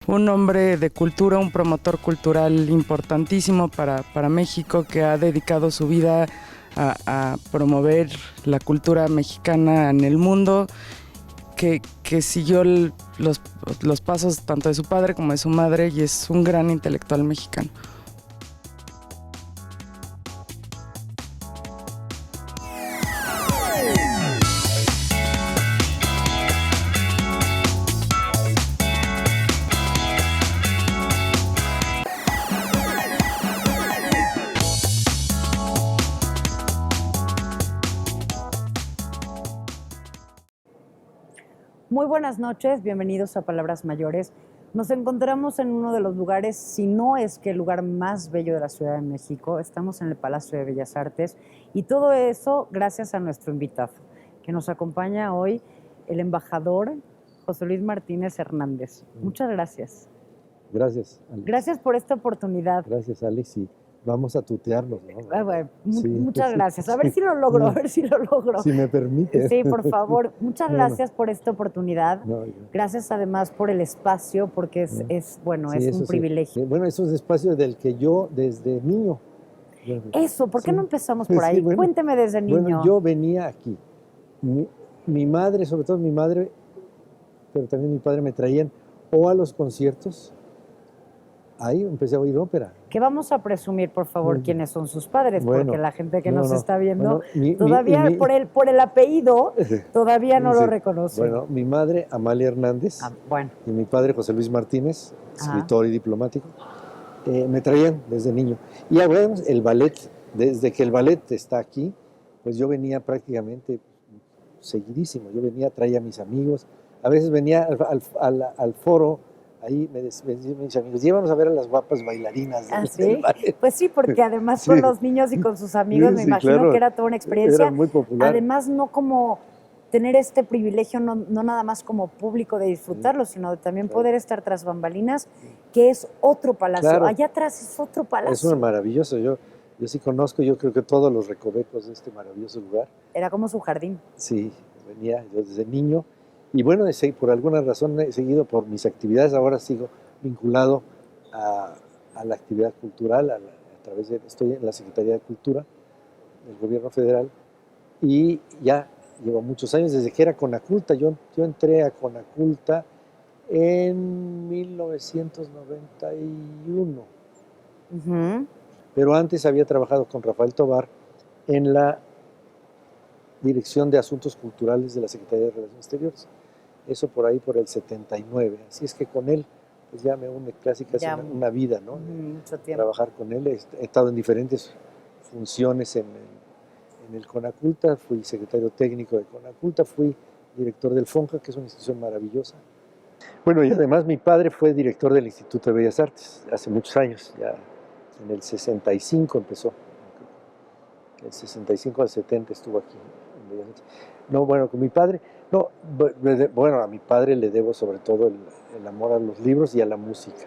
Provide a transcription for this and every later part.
un hombre de cultura, un promotor cultural importantísimo para México, que ha dedicado su vida a promover la cultura mexicana en el mundo, que siguió los pasos tanto de su padre como de su madre, y es un gran intelectual mexicano. Muy buenas noches, bienvenidos a Palabras Mayores. Nos encontramos en uno de los lugares, si no es que el lugar más bello de la Ciudad de México. Estamos en el Palacio de Bellas Artes y todo eso gracias a nuestro invitado, que nos acompaña hoy, el embajador José Luis Martínez Hernández. Muchas gracias. Gracias, Alex. Gracias por esta oportunidad. Gracias, Alex. Y vamos a tutearnos, ¿no? Bueno, sí, muchas gracias. A ver si lo logro, Si me permite. Sí, por favor. Muchas gracias por esta oportunidad. Gracias además por el espacio, porque es un privilegio. Bueno, es un espacio del que yo desde niño. Eso, ¿por qué no empezamos por ahí? Cuénteme desde niño. Bueno, yo venía aquí. Mi madre, sobre todo mi madre, pero también mi padre me traían o a los conciertos. Ahí empecé a oír ópera. Que vamos a presumir, por favor, quiénes son sus padres, porque la gente que nos está viendo, todavía por el apellido, todavía no lo reconoce. Bueno, mi madre, Amalia Hernández, y mi padre, José Luis Martínez, escritor y diplomático, me traían desde niño. Y bueno, el ballet, desde que el ballet está aquí, pues yo venía prácticamente seguidísimo. Yo venía, traía a mis amigos, a veces venía al foro. Ahí me decían mis amigos, llévanos a ver a las guapas bailarinas del ballet. Pues sí, porque además con los niños y con sus amigos me imagino que era toda una experiencia. Era muy popular. Además, no como tener este privilegio, no nada más como público de disfrutarlo, sino de también poder estar tras bambalinas, que es otro palacio. Claro. Allá atrás es otro palacio. Es maravilloso. Yo sí conozco, yo creo que todos los recovecos de este maravilloso lugar. Era como su jardín. Sí, venía yo desde niño. Y bueno, por alguna razón he seguido por mis actividades, ahora sigo vinculado a la actividad cultural, estoy en la Secretaría de Cultura del Gobierno Federal y ya llevo muchos años, desde que era Conaculta. Yo entré a Conaculta en 1991, pero antes había trabajado con Rafael Tovar en la Dirección de Asuntos Culturales de la Secretaría de Relaciones Exteriores. Eso por ahí, por el 79. Así es que con él, pues ya me une casi una vida, ¿no? Mucho tiempo. Trabajar con él. He estado en diferentes funciones en el Conaculta. Fui secretario técnico de Conaculta, fui director del FONCA, que es una institución maravillosa. Bueno, y además mi padre fue director del Instituto de Bellas Artes hace muchos años. Ya en el 65 empezó. Del 65 al 70 estuvo aquí. No, bueno, con mi padre, a mi padre le debo sobre todo el amor a los libros y a la música.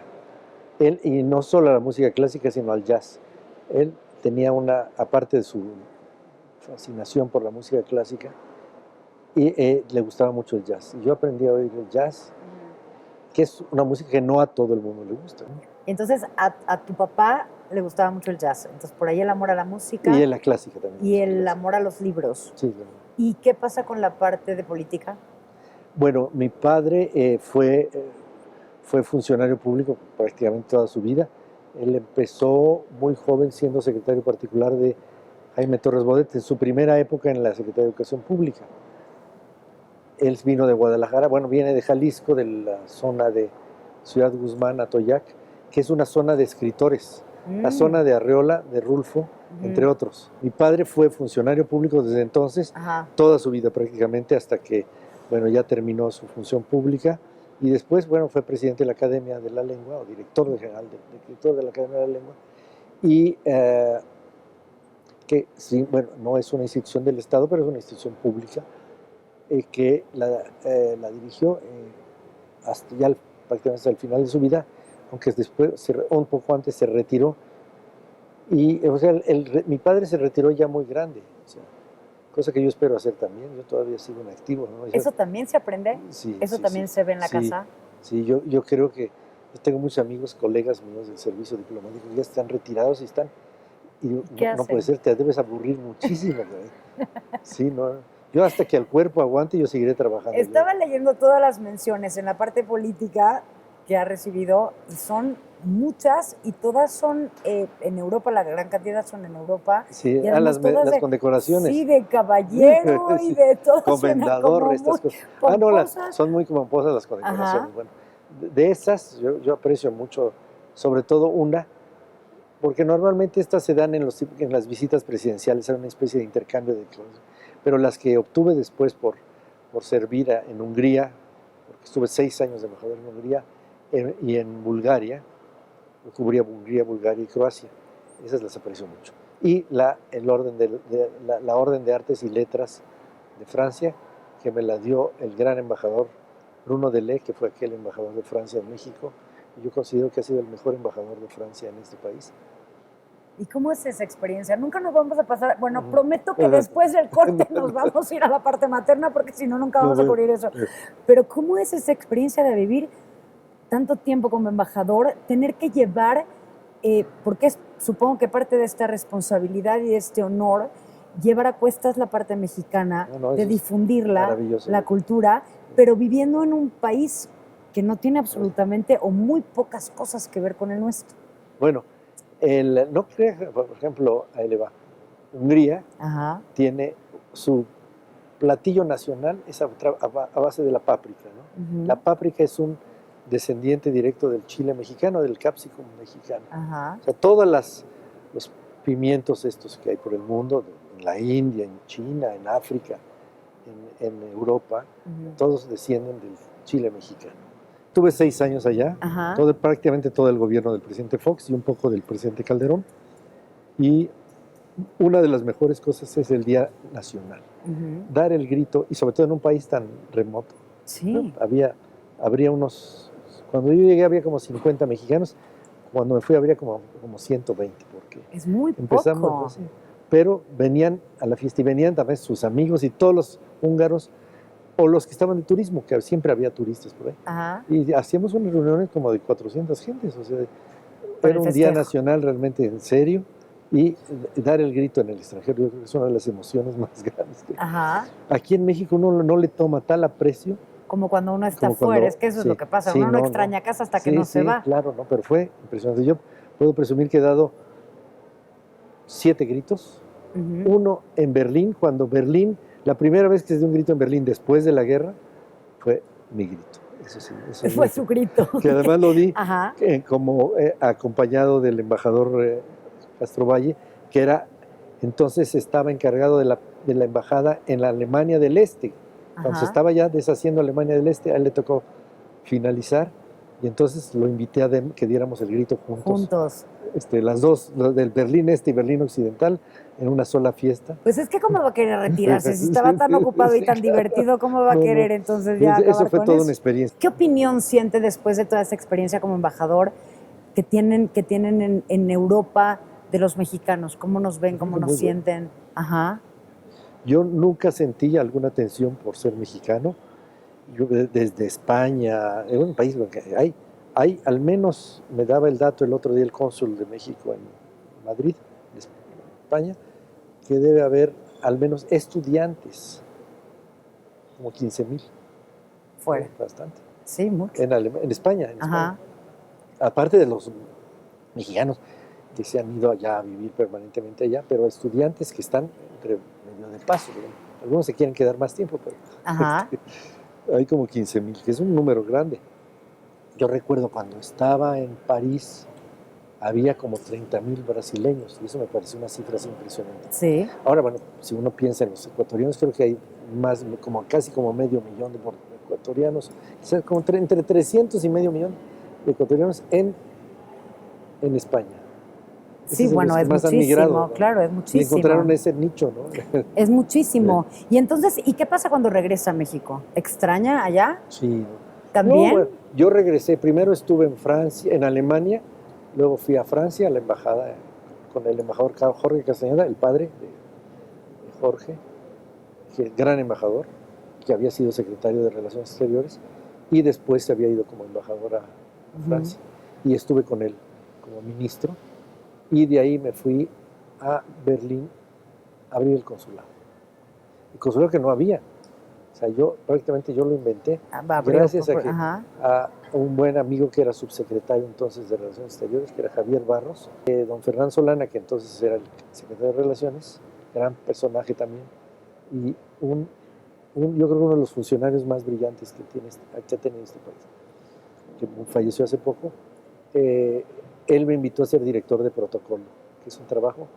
Él, y no solo a la música clásica, sino al jazz. Él tenía aparte de su fascinación por la música clásica, y le gustaba mucho el jazz. Y yo aprendí a oír el jazz, que es una música que no a todo el mundo le gusta, ¿no? Entonces, a tu papá le gustaba mucho el jazz. Entonces, por ahí el amor a la música. Y a la clásica también. Y el amor a los libros. Sí, claro. ¿Y qué pasa con la parte de política? Bueno, mi padre fue funcionario público prácticamente toda su vida. Él empezó muy joven siendo secretario particular de Jaime Torres Bodet en su primera época en la Secretaría de Educación Pública. Él vino de Guadalajara, viene de Jalisco, de la zona de Ciudad Guzmán, Atoyac, que es una zona de escritores, la zona de Arreola, de Rulfo, entre otros. Mi padre fue funcionario público desde entonces, toda su vida prácticamente, hasta que ya terminó su función pública, y después fue presidente de la Academia de la Lengua, o director general de la Academia de la Lengua, y que sí, no es una institución del Estado, pero es una institución pública, que la dirigió prácticamente hasta el final de su vida, aunque después, un poco antes, se retiró. Y, mi padre se retiró ya muy grande, cosa que yo espero hacer también. Yo todavía sigo en activo, ¿no? ¿Eso también se aprende? Sí. ¿Eso también se ve en la casa? Sí, yo creo que Yo tengo muchos amigos, colegas míos del servicio diplomático que ya están retirados y están... Y digo, no puede ser, te debes aburrir muchísimo. Sí, no. Yo hasta que el cuerpo aguante, yo seguiré trabajando. Estaba leyendo todas las menciones en la parte política que ha recibido y son muchas y todas son en Europa, la gran cantidad son en Europa. Sí, y las condecoraciones. Sí, de caballero y de todo. Comendador, estas cosas. No, son muy pomposas las condecoraciones. Ajá. Bueno, de esas yo aprecio mucho, sobre todo una, porque normalmente estas se dan en las visitas presidenciales, era una especie de intercambio de cosas. Pero las que obtuve después por servir en Hungría, porque estuve 6 años de embajador en Hungría, y en Bulgaria, cubría Hungría, Bulgaria y Croacia. Esas las aprecio mucho. Y la Orden de Artes y Letras de Francia, que me la dio el gran embajador Bruno Delay, que fue aquel embajador de Francia en México. Y yo considero que ha sido el mejor embajador de Francia en este país. ¿Y cómo es esa experiencia? Nunca nos vamos a pasar... Bueno, prometo que después del corte nos vamos a ir a la parte materna, porque si no, nunca vamos a cubrir eso. Pero ¿cómo es esa experiencia de vivir tanto tiempo como embajador, tener que llevar, porque supongo que parte de esta responsabilidad y de este honor, llevar a cuestas la parte mexicana, de difundirla, la cultura, pero viviendo en un país que no tiene absolutamente o muy pocas cosas que ver con el nuestro? Bueno, no creas, por ejemplo, ahí le va. Hungría tiene su platillo nacional es a base de la páprica, ¿no? La páprica es un descendiente directo del chile mexicano, del capsicum mexicano. O sea, todos los pimientos estos que hay por el mundo, en la India, en China, en África, en Europa, todos descienden del chile mexicano. Tuve 6 años allá, prácticamente todo el gobierno del presidente Fox y un poco del presidente Calderón. Y una de las mejores cosas es el Día Nacional. Dar el grito, y sobre todo en un país tan remoto. Sí. ¿No? Habría unos... Cuando yo llegué había como 50 mexicanos, cuando me fui habría como 120. Porque es muy empezamos, poco. Pues, pero venían a la fiesta y venían también sus amigos y todos los húngaros o los que estaban de turismo, que siempre había turistas por ahí. Y hacíamos unas reuniones como de 400 gentes, o sea, era un día nacional realmente en serio, y dar el grito en el extranjero, yo creo que es una de las emociones más grandes. Aquí en México uno no le toma tal aprecio. Como cuando uno está fuera, es que eso es lo que pasa, uno no extraña casa hasta que no se va. Claro, no, pero fue impresionante. Yo puedo presumir que he dado 7 gritos, uno en Berlín, cuando Berlín, la primera vez que se dio un grito en Berlín después de la guerra, fue mi grito. Eso sí, fue su grito. Que además lo di como acompañado del embajador Castro Valle, que era, entonces estaba encargado de la embajada en la Alemania del Este. Cuando se estaba ya deshaciendo Alemania del Este, a él le tocó finalizar, y entonces lo invité a que diéramos el grito juntos. Las dos, del Berlín Este y Berlín Occidental, en una sola fiesta. Pues es que ¿cómo va a querer retirarse? Si estaba tan ocupado y tan divertido, ¿cómo va a querer entonces ya acabar eso fue con toda eso? Una experiencia. ¿Qué opinión siente después de toda esa experiencia como embajador que tienen en Europa de los mexicanos? ¿Cómo nos ven? ¿Cómo nos sienten? Yo nunca sentí alguna tensión por ser mexicano. Yo desde España, en un país donde hay, al menos me daba el dato el otro día el cónsul de México en Madrid, España, que debe haber al menos estudiantes, como 15,000. Fuera. Bastante. Sí, mucho. En España. Aparte de los mexicanos que se han ido allá a vivir permanentemente allá, pero estudiantes que están medio de paso. Algunos se quieren quedar más tiempo, pero hay como 15,000, que es un número grande. Yo recuerdo cuando estaba en París, había como 30,000 brasileños, y eso me pareció una cifra así impresionante. Sí. Ahora, bueno, si uno piensa en los ecuatorianos, creo que hay casi como medio millón de ecuatorianos, quizás como entre 300 y medio millón de ecuatorianos en España. Sí, bueno, es muchísimo, migrado, ¿no? Claro, es muchísimo. Y encontraron ese nicho, ¿no? Es muchísimo. Y entonces, ¿y qué pasa cuando regresa a México? ¿Extraña allá? Sí. ¿También? No, bueno, yo regresé, primero estuve en Francia, en Alemania, luego fui a Francia, a la embajada, con el embajador Jorge Castañeda, el padre de Jorge, que es gran embajador, que había sido secretario de Relaciones Exteriores, y después se había ido como embajador Francia, y estuve con él como ministro, y de ahí me fui a Berlín a abrir el consulado. El consulado que no había. O sea, prácticamente yo lo inventé gracias a un buen amigo que era subsecretario entonces de Relaciones Exteriores, que era Javier Barros, don Fernán Solana, que entonces era el secretario de Relaciones, gran personaje también, y yo creo que uno de los funcionarios más brillantes que ha tenido este país, que falleció hace poco. Él me invitó a ser director de protocolo, que es un trabajo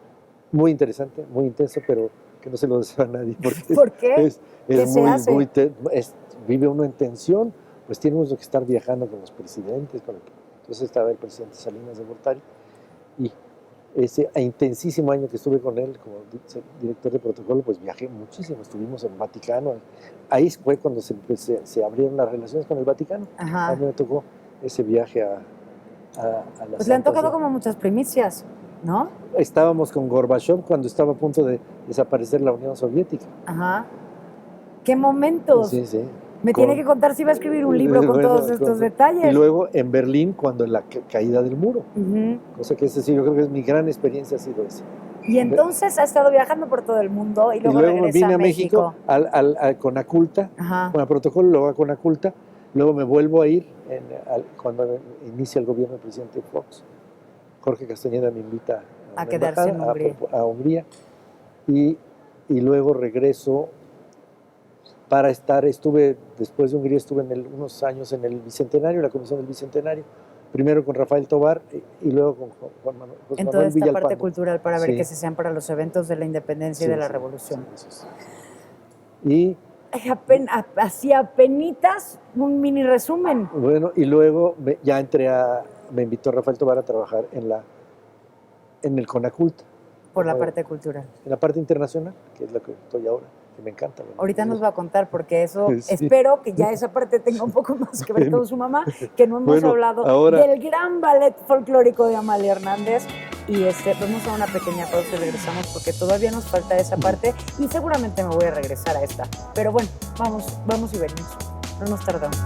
muy interesante, muy intenso, pero que no se lo desea a nadie. ¿Por qué? ¿Qué se hace? Vive uno en tensión, pues tiene uno que estar viajando con los presidentes. Entonces estaba el presidente Salinas de Gortari, y ese intensísimo año que estuve con él como director de protocolo, pues viajé muchísimo. Estuvimos en Vaticano. Ahí fue cuando se abrieron las relaciones con el Vaticano. A mí me tocó ese viaje a la Pues le han tocado como muchas primicias, ¿no? Estábamos con Gorbachev cuando estaba a punto de desaparecer la Unión Soviética. Ajá. ¡Qué momentos! Sí, sí. Me tiene que contar si va a escribir un libro con todos estos detalles. Y luego en Berlín, cuando la caída del muro. Cosa que yo creo que es mi gran experiencia, ha sido esa. Y entonces ha estado viajando por todo el mundo y luego regresa vine a México. a Conaculta, con el protocolo, luego a Conaculta. Luego me vuelvo a ir cuando inicia el gobierno del presidente Fox. Jorge Castañeda me invita a quedarse en Hungría. A Hungría. Y luego regreso para después de Hungría estuve unos años en el Bicentenario, la Comisión del Bicentenario, primero con Rafael Tobar y luego con Juan Manuel Villalpando. En toda esta parte cultural para ver que se sean para los eventos de la independencia y de la revolución. Y así apenitas un mini resumen. Bueno, y luego me invitó Rafael Tobar a trabajar en el Conaculta. Por la parte cultural. En la parte internacional, que es la que estoy ahora, que me encanta. Ahorita nos va a contar, porque eso, espero que ya esa parte tenga un poco más que ver con su mamá, que no hemos hablado del gran ballet folclórico de Amalia Hernández. Y vamos a una pequeña pausa y regresamos, porque todavía nos falta esa parte y seguramente me voy a regresar a esta. Pero bueno, vamos y venimos. No nos tardamos.